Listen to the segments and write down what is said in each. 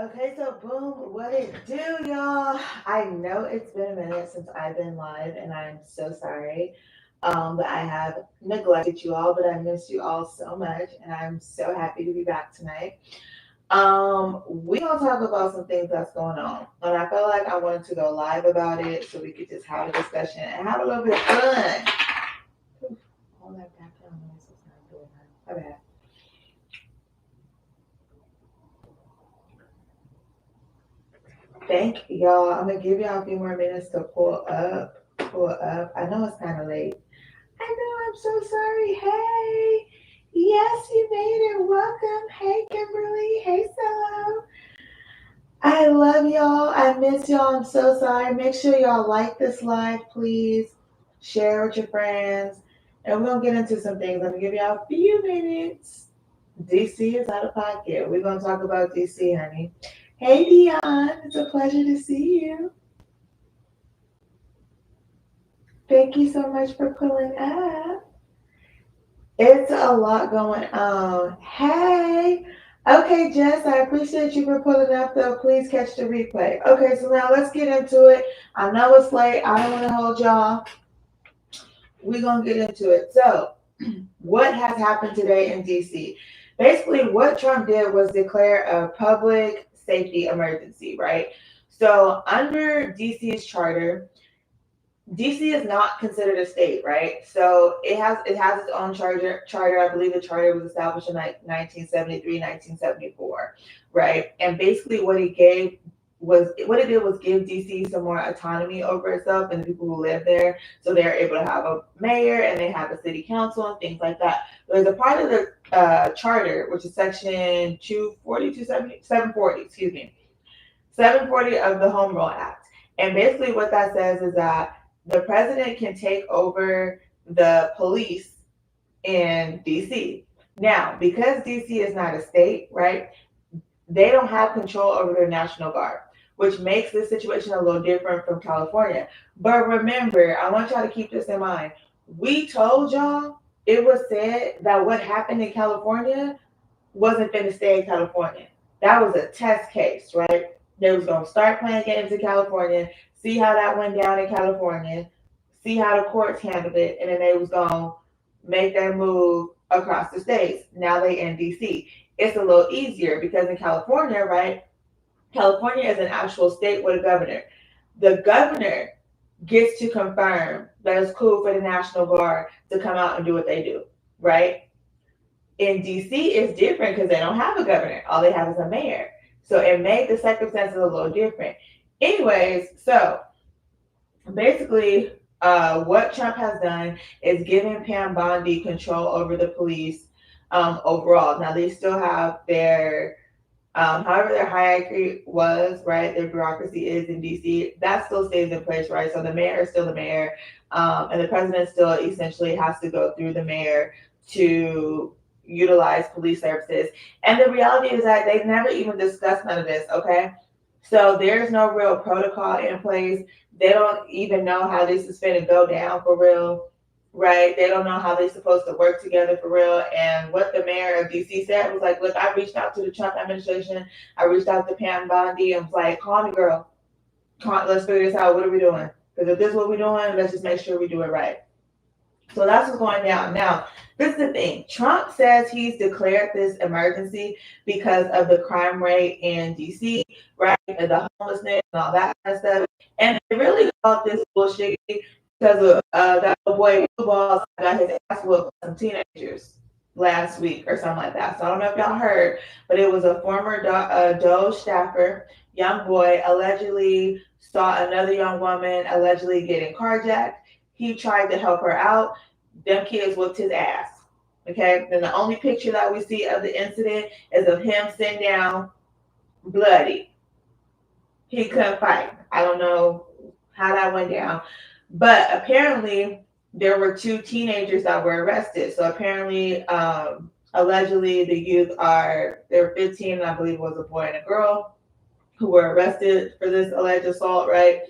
Okay, so boom, what it do, y'all? I know it's been a minute since I've been live, and I'm so sorry. But I have neglected you all, but I miss you all so much, and I'm so happy to be back tonight. We gonna talk about some things that's going on, and I felt like I wanted to go live about it so we could just have a discussion and have a little bit of fun. All that background noise is not good. My bad. Thank y'all. I'm gonna give y'all a few more minutes to pull up. Pull up. I know it's kind of late. I know. I'm so sorry. Hey. Yes, you made it. Welcome. Hey, Kimberly. Hey, Solo. I love y'all. I miss y'all. I'm so sorry. Make sure y'all like this live, please. Share with your friends. And we're going to get into some things. I'm going to give y'all a few minutes. DC is out of pocket. We're going to talk about DC, honey. Hey, Dion. It's a pleasure to see you. Thank you so much for pulling up. It's a lot going on. Hey. Okay, Jess, I appreciate you for pulling up, though. Please catch the replay. Okay, so now let's get into it. I know it's late. I don't want to hold y'all. We're going to get into it. So, what has happened today in DC? Basically, what Trump did was declare a public safety emergency, right? So, under DC's charter, DC is not considered a state, right? So it has its own charter. I believe the charter was established in like 1973, 1974, right? And basically what it did was give DC some more autonomy over itself and the people who live there. So they're able to have a mayor and they have a city council and things like that. There's a part of the charter, which is section 240, 740, excuse me, 740 of the Home Rule Act. And basically what that says is that the president can take over the police in DC. Now, because DC is not a state, right, they don't have control over their National Guard, which makes this situation a little different from California. But remember, I want y'all to keep this in mind. We told y'all it was said that what happened in California wasn't going to stay in California. That was a test case, right? They was going to start playing games in California, see how that went down in California, see how the courts handled it, and then they was going to make their move across the states. Now they in DC. It's a little easier because in California, right? California is an actual state with a governor. The governor gets to confirm that it's cool for the National Guard to come out and do what they do, right? In DC, it's different because they don't have a governor. All they have is a mayor. So it made the circumstances a little different. Anyways, so basically, what Trump has done is given Pam Bondi control over the police overall. Now, they still have their, however, their hierarchy was, right? Their bureaucracy is in DC. That still stays in place, right? So the mayor is still the mayor, and the president still essentially has to go through the mayor to utilize police services. And the reality is that they've never even discussed none of this, okay? So there's no real protocol in place. They don't even know how this is going to go down for real, right? They don't know how they're supposed to work together for real. And what the mayor of DC said was like, look, I reached out to the Trump administration. I reached out to Pam Bondi and was like, call me, girl. Let's figure this out. What are we doing? Because if this is what we're doing, let's just make sure we do it right. So that's what's going down. Now, this is the thing. Trump says he's declared this emergency because of the crime rate in DC, right? And the homelessness and all that kind of stuff. And they really called this bullshit because of that little boy Blue Balls got his ass whooped by some teenagers last week or something like that. So I don't know if y'all heard, but it was a former Doge staffer, young boy, allegedly saw another young woman allegedly getting carjacked. He tried to help her out. Them kids whooped his ass. Okay. Then the only picture that we see of the incident is of him sitting down, bloody. He couldn't fight. I don't know how that went down, but apparently there were two teenagers that were arrested. So apparently, allegedly, the youth they're 15, and I believe it was a boy and a girl who were arrested for this alleged assault, right?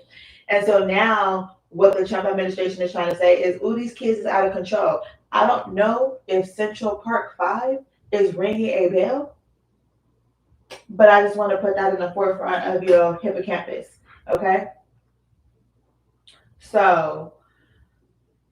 And so now what the Trump administration is trying to say is, ooh, these kids is out of control. I don't know if Central Park 5 is ringing a bell. But I just want to put that in the forefront of your hippocampus. Okay, so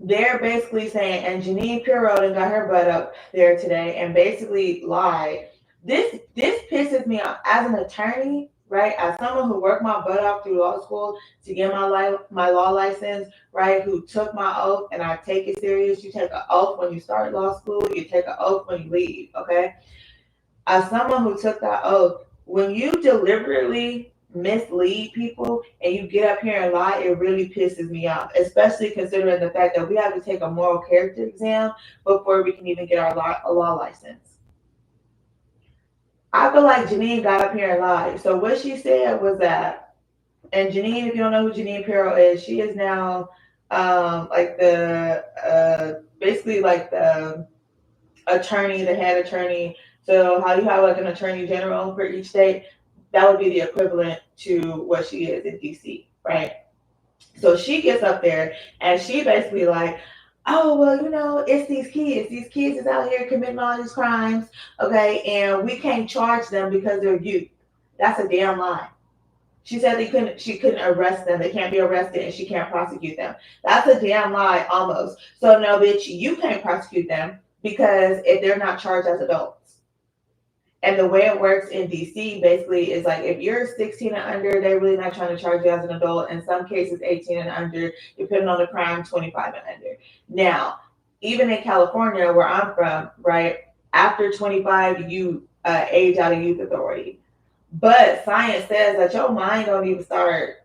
they're basically saying, and Janine Pirro got her butt up there today and basically lied. This pisses me off as an attorney, right? As someone who worked my butt off through law school to get my law license, right? Who took my oath, and I take it serious. You take an oath when you start law school. You take an oath when you leave. Okay, as someone who took that oath, when you deliberately mislead people and you get up here and lie, it really pisses me off, especially considering the fact that we have to take a moral character exam before we can even get our law license. I feel like Janine got up here and lied. So what she said was that, and Janine, if you don't know who Janine Pirro is, she is now like the basically like the attorney, the head attorney. So how you have like an attorney general for each state, that would be the equivalent to what she is in DC, right? So she gets up there and she basically like, oh well, it's these kids. These kids is out here committing all these crimes, okay, and we can't charge them because they're youth. That's a damn lie. She said she couldn't arrest them. They can't be arrested and she can't prosecute them. That's a damn lie almost. So no, bitch, you can't prosecute them because if they're not charged as adults. And the way it works in DC basically is like if you're 16 and under, they're really not trying to charge you as an adult. In some cases, 18 and under, depending on the crime, 25 and under. Now, even in California, where I'm from, right, after 25, you age out of youth authority. But science says that your mind don't even start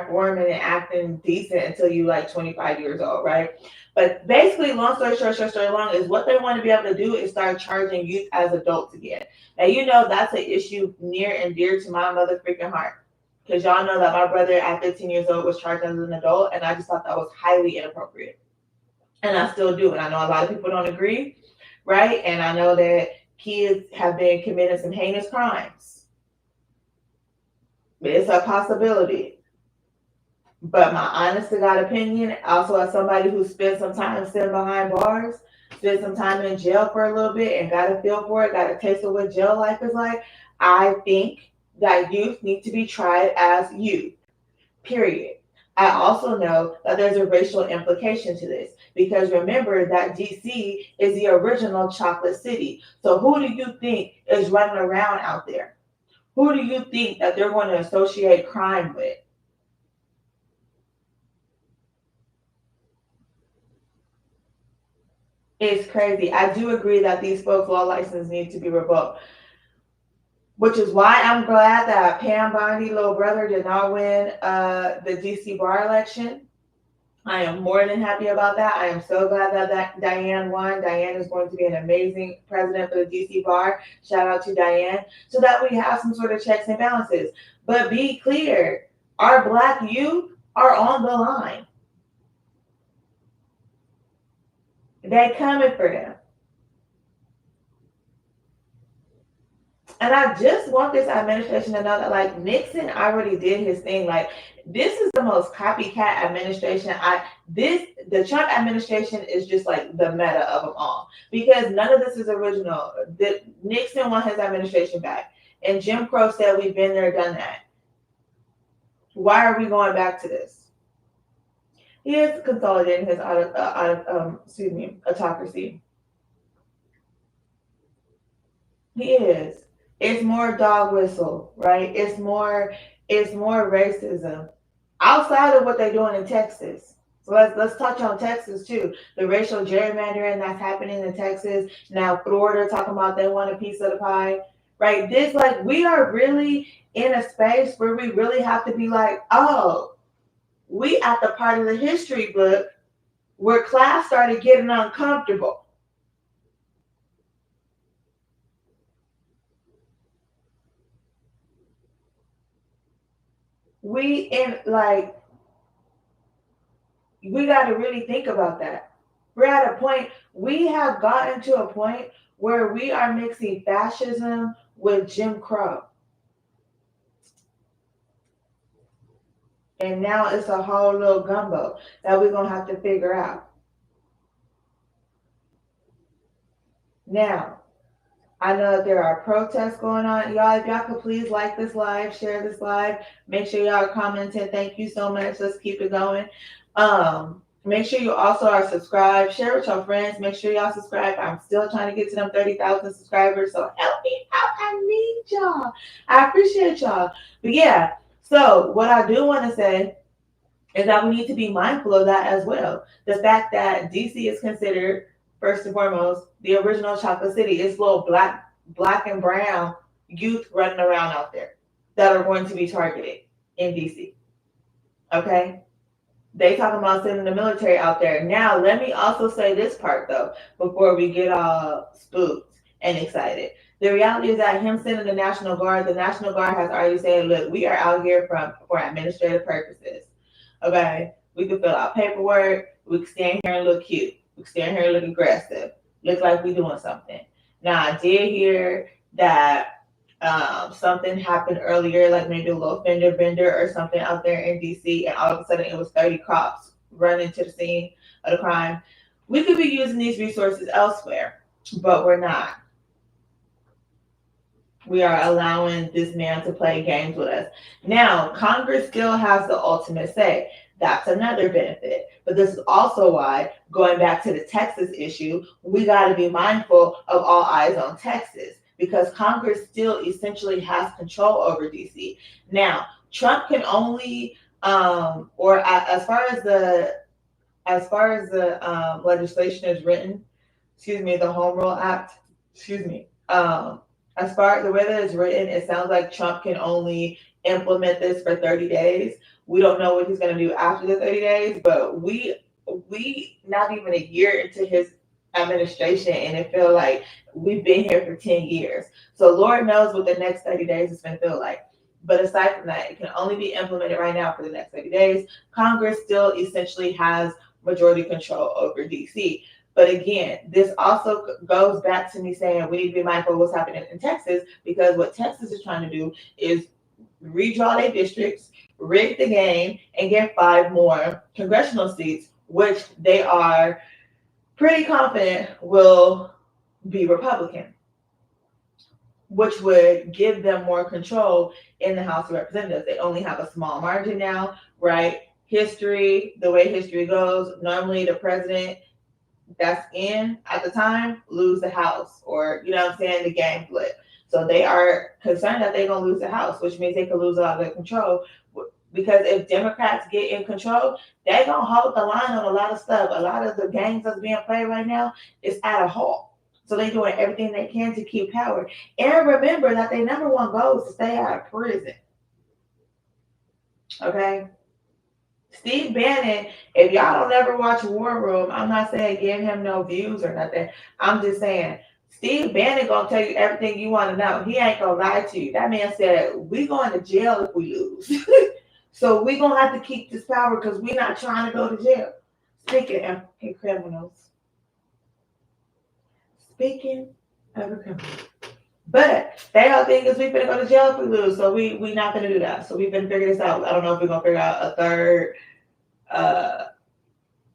forming and acting decent until you like 25 years old, right? But basically, long story short story long, is what they want to be able to do is start charging youth as adults again. Now that's an issue near and dear to my mother freaking heart. Because y'all know that my brother at 15 years old was charged as an adult, and I just thought that was highly inappropriate. And I still do. And I know a lot of people don't agree, right? And I know that kids have been committing some heinous crimes. It's a possibility. But my honest to God opinion, also as somebody who spent some time sitting behind bars, spent some time in jail for a little bit and got a feel for it, got a taste of what jail life is like, I think that youth need to be tried as youth, period. I also know that there's a racial implication to this because remember that DC is the original chocolate city. So who do you think is running around out there? Who do you think that they're going to associate crime with? It's crazy. I do agree that these folks' law license need to be revoked, which is why I'm glad that Pam Bondi, little brother, did not win the DC bar election. I am more than happy about that. I am so glad that Diane won. Diane is going to be an amazing president for the DC bar. Shout out to Diane. So that we have some sort of checks and balances. But be clear, our Black youth are on the line. They coming for them. And I just want this administration to know that, like, Nixon already did his thing. Like, this is the most copycat administration. The Trump administration is just like the meta of them all because none of this is original. Nixon won his administration back, and Jim Crow said we've been there, done that. Why are we going back to this? He is consolidating his autocracy. He is. It's more dog whistle, right? It's more racism outside of what they're doing in Texas. So let's touch on Texas too. The racial gerrymandering that's happening in Texas. Now Florida talking about they want a piece of the pie. Right? This like we are really in a space where we really have to be like, oh, we at the part of the history book where class started getting uncomfortable. We in like we got to really think about that. We're at a point, we have gotten to a point where we are mixing fascism with Jim Crow. And now it's a whole little gumbo that we're going to have to figure out. Now, I know that there are protests going on. Y'all, if y'all could please like this live, share this live, make sure y'all are commenting. Thank you so much. Let's keep it going. Make sure you also are subscribed. Share with your friends. Make sure y'all subscribe. I'm still trying to get to them 30,000 subscribers. So help me out. I need y'all. I appreciate y'all. But yeah, so what I do want to say is that we need to be mindful of that as well. The fact that DC is considered, first and foremost, the original chocolate city. It's little black and brown youth running around out there that are going to be targeted in DC. Okay? They talking about sending the military out there. Now, let me also say this part though, before we get all spooked and excited. The reality is that him sending the National Guard has already said, look, we are out here for administrative purposes. Okay? We can fill out paperwork, we can stand here and look cute. We can stand here and look aggressive. Look like we doing something. Now I did hear that something happened earlier, like maybe a little fender bender or something out there in DC, and all of a sudden it was 30 cops running to the scene of the crime. We could be using these resources elsewhere, but we're not. We are allowing this man to play games with us. Now, Congress still has the ultimate say. That's another benefit. But this is also why, going back to the Texas issue, we got to be mindful of all eyes on Texas because Congress still essentially has control over DC. Now, Trump can only, or as far as the legislation is written, excuse me, the Home Rule Act, excuse me, as far as the way that it's written, it sounds like Trump can only implement this for 30 days. We don't know what he's going to do after the 30 days, but we not even a year into his administration, and it feel like we've been here for 10 years. So Lord knows what the next 30 days is going to feel like. But aside from that, it can only be implemented right now for the next 30 days. Congress still essentially has majority control over DC. But again, this also goes back to me saying we need to be mindful of what's happening in Texas because what Texas is trying to do is redraw their districts, rig the game, and get 5 more congressional seats, which they are pretty confident will be Republican, which would give them more control in the House of Representatives. They only have a small margin now, right? History, the way history goes, normally the president that's in at the time lose the house, or you know what I'm saying, the game flip. So they are concerned that they're gonna lose the house, which means they could lose a lot of their control. Because if Democrats get in control, they're gonna hold the line on a lot of stuff. A lot of the games that's being played right now is at a halt. So they're doing everything they can to keep power. And remember that their number one goal is to stay out of prison. Okay? Steve Bannon, if y'all don't ever watch War Room, I'm not saying give him no views or nothing. I'm just saying Steve Bannon gonna tell you everything you want to know. He ain't gonna lie to you. That man said we going to jail if we lose. So we gonna have to keep this power because we're not trying to go to jail. Speaking of criminals. Speaking of a criminal. But they all think is we finna go to jail if we lose. So we not gonna do that. So we've been figuring this out. I don't know if we're gonna figure out uh,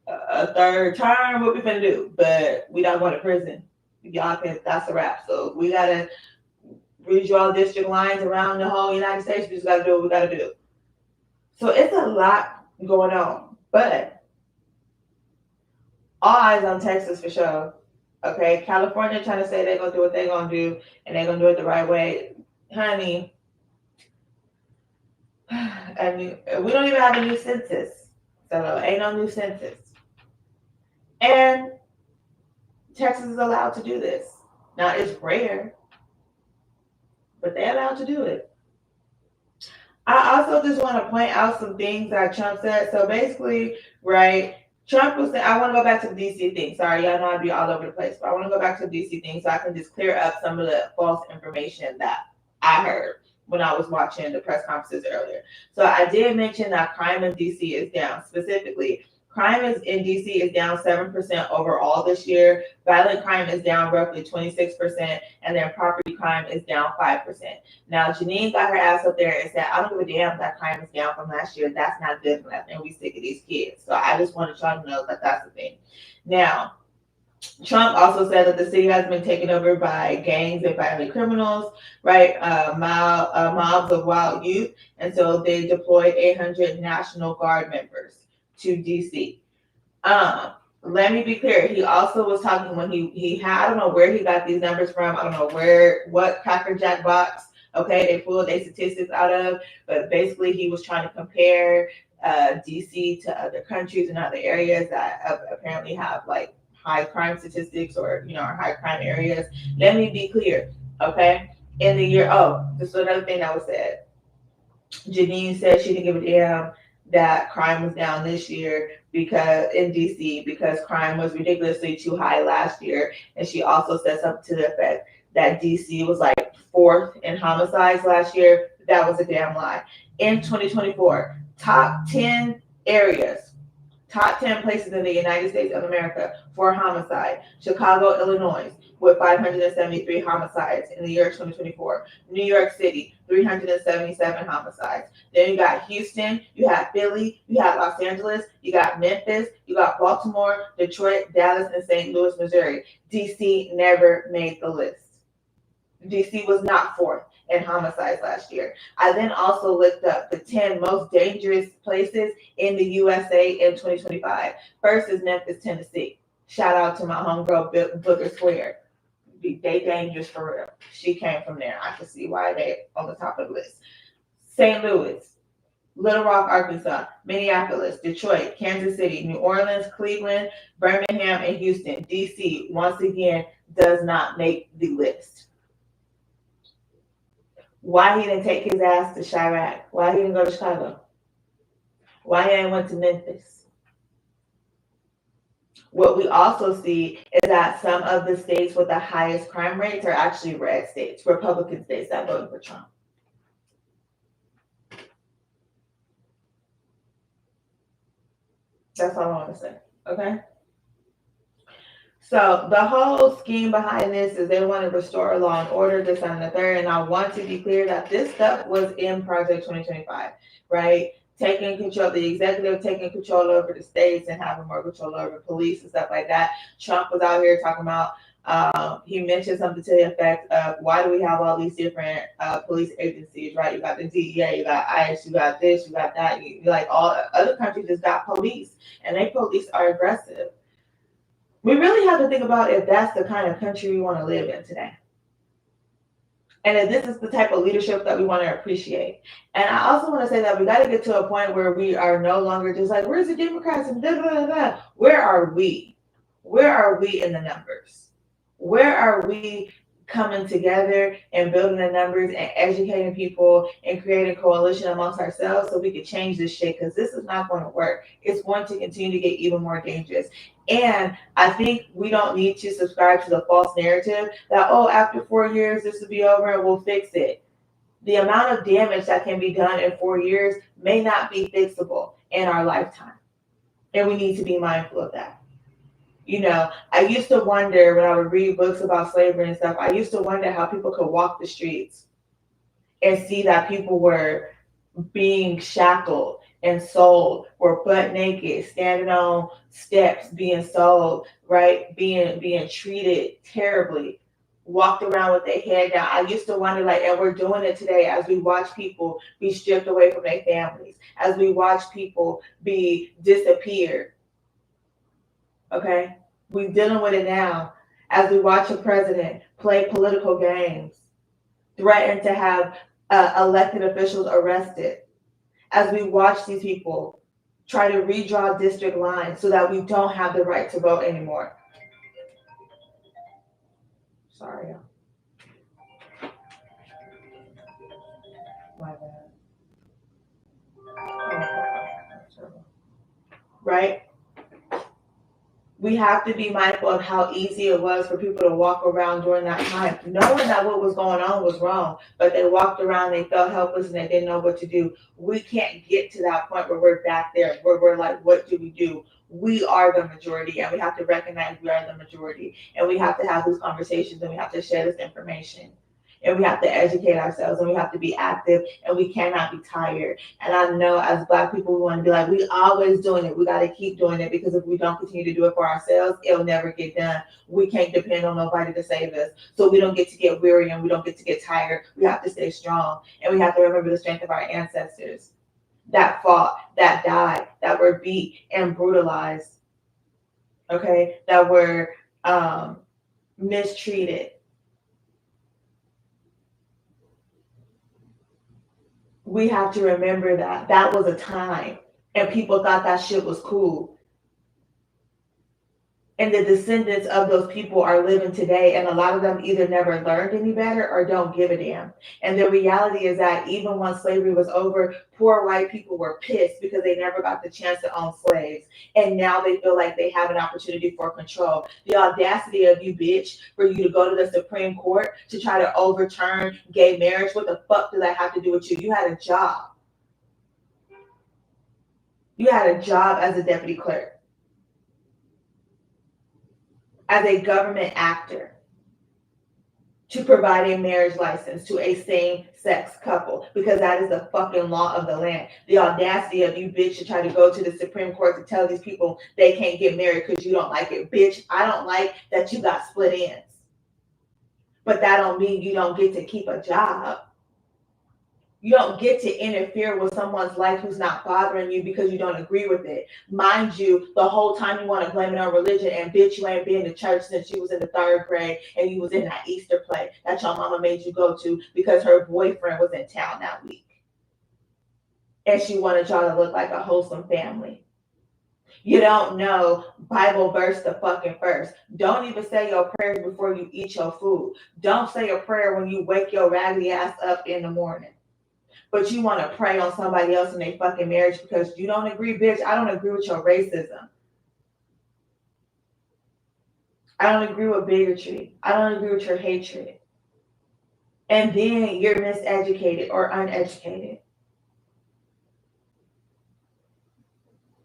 a third term, what we finna do, but we not going to prison. Y'all can, that's a wrap. So we gotta redraw district lines around the whole United States. We just gotta do what we gotta do. So it's a lot going on, but all eyes on Texas for sure. Okay, California trying to say they're gonna do what they're gonna do and they're gonna do it the right way, honey. And we don't even have a new census, so ain't no new census. And Texas is allowed to do this. Now it's rare, but they're allowed to do it. I also just want to point out some things that Trump said. So basically, right, Trump was saying, I want to go back to the DC thing. Sorry, y'all know I'd be all over the place, but I want to go back to the DC thing so I can just clear up some of the false information that I heard when I was watching the press conferences earlier. So I did mention that crime in DC is down. Specifically, crime is in DC is down 7% overall this year. Violent crime is down roughly 26%, and then property crime is down 5%. Now, Janine got her ass up there and said, I don't give a damn that crime is down from last year. That's not good enough, and we sick of these kids. So I just wanted y'all to know that that's the thing. Now, Trump also said that the city has been taken over by gangs and violent criminals, right? Mobs of wild youth. And so they deployed 800 National Guard members to DC. Um, Let me be clear. He also was talking when he had, I don't know where he got these numbers from. I don't know what Cracker Jack box, okay, they pulled their statistics out of, but basically he was trying to compare DC to other countries and other areas that apparently have like high crime statistics or, are high crime areas. Let me be clear, okay? In the year, oh, this is another thing that was said. Janine said she didn't give a damn that crime was down this year because in DC because crime was ridiculously too high last year, and she also said something to the effect that DC was like fourth in homicides last year. That was a damn lie. In 2024, areas top 10 places in the United States of America for homicide. Chicago, Illinois, with 573 homicides in the year 2024. New York City, 377 homicides. Then you got Houston, you have Philly, you have Los Angeles, you got Memphis, you got Baltimore, Detroit, Dallas, and St. Louis, Missouri. DC never made the list. DC was not fourth in homicides last year. I then also looked up the 10 most dangerous places in the USA in 2025. First is Memphis, Tennessee. Shout out to my homegirl, Booker Square. They dangerous for real. She came from there. I can see why they on the top of the list. St. Louis, Little Rock, Arkansas, Minneapolis, Detroit, Kansas City, New Orleans, Cleveland, Birmingham, and Houston. DC, once again, does not make the list. Why he didn't take his ass to Chirac? Why he didn't go to Chicago? Why he didn't went to Memphis? What we also see is that some of the states with the highest crime rates are actually red states, Republican states that voted for Trump. That's all I want to say. Okay. So the whole scheme behind this is they want to restore law and order, this and the third. And I want to be clear that this stuff was in Project 2025, right? Taking control, the executive taking control over the states and having more control over police and stuff like that. Trump was out here talking about, he mentioned something to the effect of why do we have all these different police agencies, right? You got the DEA, you got ICE, you got this, you got that. Like all other countries just got police, and they police are aggressive. We really have to think about if that's the kind of country we want to live in today. And if this is the type of leadership that we want to appreciate. And I also want to say that we got to get to a point where we are no longer just like, where's the Democrats and da da da. Where are we? Where are we in the numbers? Where are we coming together and building the numbers and educating people and creating a coalition amongst ourselves so we can change this shit? Because this is not going to work. It's going to continue to get even more dangerous. And I think we don't need to subscribe to the false narrative that, oh, after 4 years, this will be over and we'll fix it. The amount of damage that can be done in 4 years may not be fixable in our lifetime. And we need to be mindful of that. I used to wonder when I would read books about slavery and stuff, I used to wonder how people could walk the streets and see that people were being shackled and sold, were butt naked, standing on steps, being sold, right? Being treated terribly, walked around with their head down. I used to wonder, like, and we're doing it today as we watch people be stripped away from their families, as we watch people be disappeared. Okay? We're dealing with it now as we watch a president play political games, threaten to have elected officials arrested, as we watch these people try to redraw district lines so that we don't have the right to vote anymore. Sorry, y'all. My bad. Right? We have to be mindful of how easy it was for people to walk around during that time, knowing that what was going on was wrong, but they walked around, they felt helpless, and they didn't know what to do. We can't get to that point where we're back there, where we're like, what do we do? We are the majority, and we have to recognize we are the majority, and we have to have these conversations, and we have to share this information. and we have to educate ourselves, and we have to be active, and we cannot be tired. And I know as Black people, we want to be like, we always doing it. We got to keep doing it, because if we don't continue to do it for ourselves, it'll never get done. We can't depend on nobody to save us. So we don't get to get weary, and we don't get to get tired. We have to stay strong, and we have to remember the strength of our ancestors that fought, that died, that were beat and brutalized, okay, that were mistreated. We have to remember that that was a time, and people thought that shit was cool. And the descendants of those people are living today, and a lot of them either never learned any better or don't give a damn. And the reality is that even once slavery was over, poor white people were pissed because they never got the chance to own slaves, and now they feel like they have an opportunity for control. The audacity of you, bitch, for you to go to the Supreme Court to try to overturn gay marriage. What the fuck does that have to do with you? You had a job. You had a job as a deputy clerk, as a government actor, to provide a marriage license to a same-sex couple, because that is the fucking law of the land. The audacity of you, bitch, to try to go to the Supreme Court to tell these people they can't get married because you don't like it. Bitch, I don't like that you got split ends. But that don't mean you don't get to keep a job. You don't get to interfere with someone's life who's not bothering you because you don't agree with it. Mind you, the whole time you want to blame it on religion, and bitch, you ain't been to church since you was in the 3rd grade, and you was in that Easter play that your mama made you go to because her boyfriend was in town that week. And she wanted y'all to look like a wholesome family. You don't know Bible verse the fucking first. Don't even say your prayers before you eat your food. Don't say a prayer when you wake your raggedy ass up in the morning. But you want to pray on somebody else in their fucking marriage because you don't agree, bitch. I don't agree with your racism. I don't agree with bigotry. I don't agree with your hatred. And then you're miseducated or uneducated.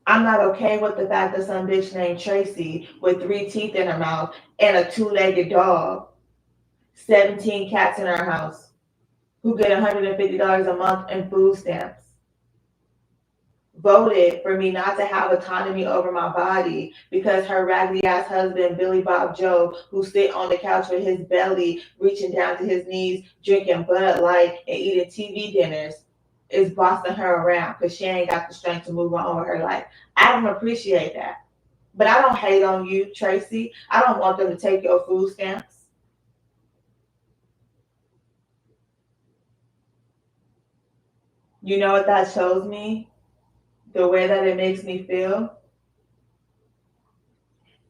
I'm not okay with the fact that some bitch named Tracy with 3 teeth in her mouth and a 2-legged dog, 17 cats in her house, who get $150 a month in food stamps, voted for me not to have autonomy over my body because her raggedy ass husband, Billy Bob Joe, who sit on the couch with his belly reaching down to his knees, drinking Bud Light and eating TV dinners, is bossing her around because she ain't got the strength to move on with her life. I don't appreciate that. But I don't hate on you, Tracy. I don't want them to take your food stamps. You know what that shows me? The way that it makes me feel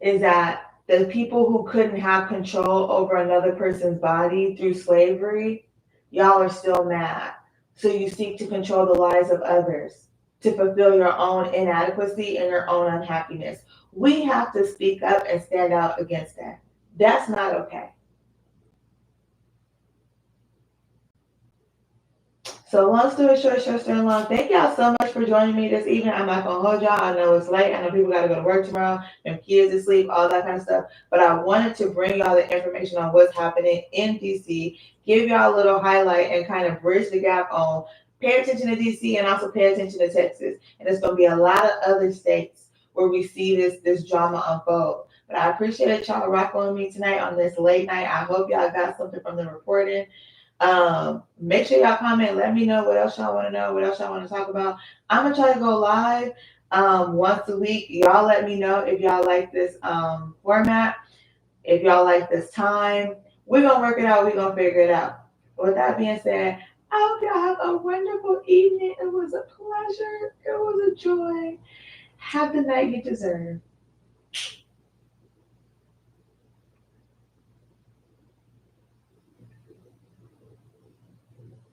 is that the people who couldn't have control over another person's body through slavery, y'all are still mad. So you seek to control the lives of others to fulfill your own inadequacy and your own unhappiness. We have to speak up and stand out against that. That's not okay. So long story short, short story long. Thank y'all so much for joining me this evening. I'm not gonna hold y'all. I know it's late. I know people gotta go to work tomorrow, and kids to sleep, all that kind of stuff. But I wanted to bring y'all the information on what's happening in DC, give y'all a little highlight, and kind of bridge the gap on pay attention to DC and also pay attention to Texas. And there's gonna be a lot of other states where we see this drama unfold. But I appreciate y'all rocking with me tonight on this late night. I hope y'all got something from the reporting. Make sure y'all comment. Let me know what else y'all want to know, what else y'all want to talk about. I'm gonna try to go live once a week. Y'all let me know if y'all like this format, if y'all like this time. We're gonna work it out. We're gonna figure it out. With that being said, I hope y'all have a wonderful evening. It was a pleasure. It was a joy. Have the night you deserve.